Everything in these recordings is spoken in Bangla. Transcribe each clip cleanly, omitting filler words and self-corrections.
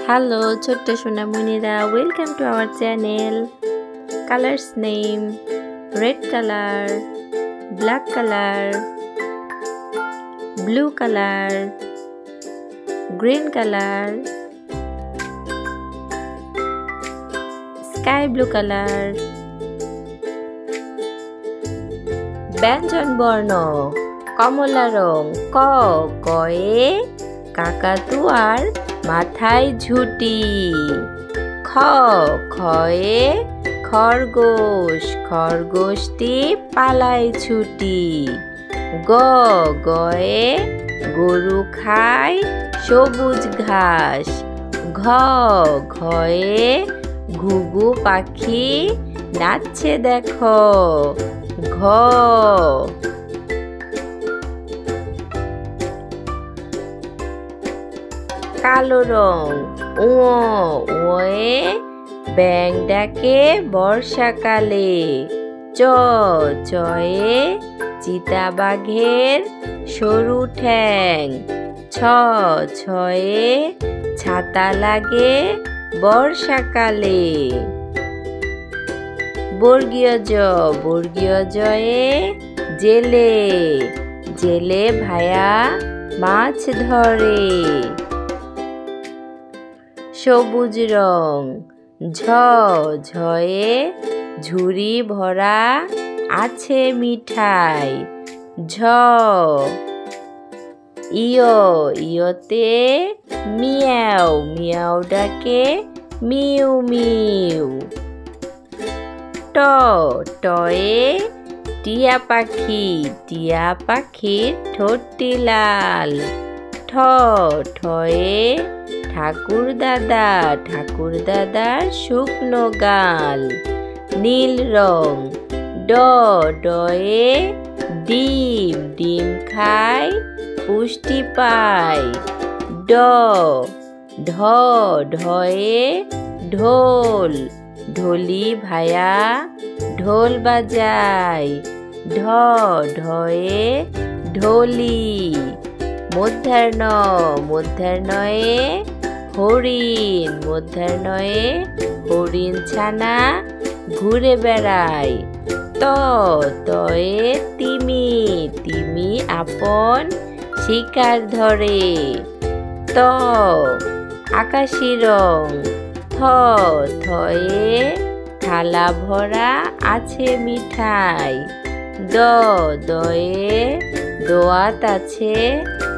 Hello, ছোট্ট সোনামণিরা, welcome to our channel. Colors name: red color, black color, blue color, green color, sky blue color. ব্যঞ্জন বর্ণ: কমলা রং। ক কয়ে কাকাতুয়ার মাথায় ঝুঁটি। খ খয়ে খরগোশ, খরগোশটি পালায় ছুটি। গ গয়ে গরু খায় সবুজ ঘাস। ঘ ঘয়ে ঘুঘু পাখি নাচছে দেখো। ঘ কালো রং। ওয়ে ব্যাঙ ডাকে বর্ষাকালে। চয়ে চিতাবাঘের সরু ঠ্যাং। ছয়ে ছাতা লাগে বর্ষাকালে। বর্গীয় জয়ে জেলে, জেলে ভায়া মাছ ধরে। সবুজ রং। ঝয়ে ঝুড়ি ভরা আছে মিঠাই। ইয়তে মিয়াও, মিয়াও ডাকে মিউ মিউ। টয়ে টিয়া পাখি, টিয়া পাখির ঠোঁটটি লাল। ঠয়ে ঠাকুর দাদার শুকনো গাল। নীল রং। ডয়ে ডিম, ডিম খায় পুষ্টি পায়। ঢয়ে ঢোল, ঢোলি ভায়া ঢোল বাজায়। ঢয়ে ঢোলি। মূর্ধন্যয়ে হরিণ, মূর্ধন্যয়ে হরিণ ছানা ঘুরে বেড়ায়। তয়ে তিমি, তিমি আপন শিকার ধরে। আকাশি রং। থয়ে থালা ভরা আছে মিঠাই। দয়ে দোয়াত আছে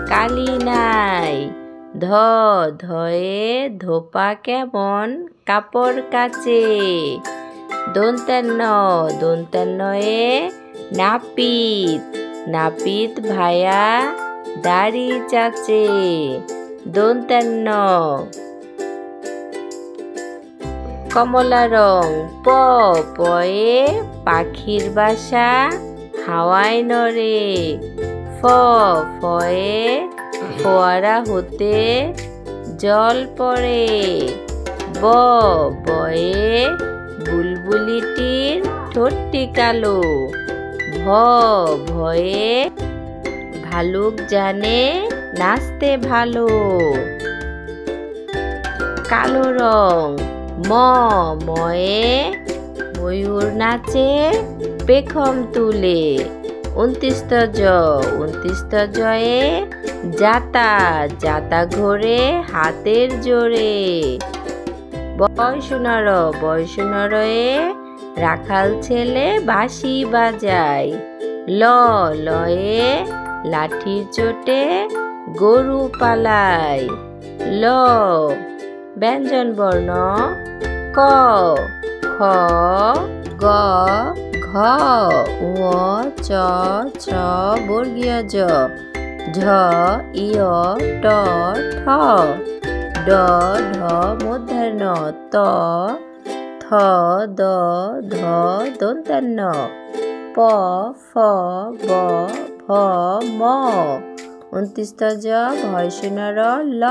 কালি নাই। ধয়ে ধোপা কেমন কাপড় কাচে। দন্তান্নয়ে নাপিত, নাপিত ভায়া দাড়ি চাচে। দন্তান্ন। কমলা রং। পয়ে পাখির বাসা হাওয়ায় নড়ে। ফয়ে ফোয়ারা হতে জল পড়ে। বয়ে বুলবুলিটির ঠোঁটটি কালো। ভয়ে ভালুক জানে নাচতে ভালো। কালো রং। ময়ে ময়ূর নাচে পেখম তুলে। 29 জয়ে জাতা, জাতা ঘোরে হাতের জোরে। বয়সুনরয়ে রাখাল ছেলে বাঁশি বাজায়। লয়ে লাঠির চোটে গরু পালায়। ব্যঞ্জন বর্ণ। ক খ গ ঘ ঙ চ বর্গীয় জ। ইয় ট ঠ। ঢ মূর্ধন্য। থ দ ধ দন্তান্ন। প ফ ব ভ ম। 29 জ ভয়সুনর ল।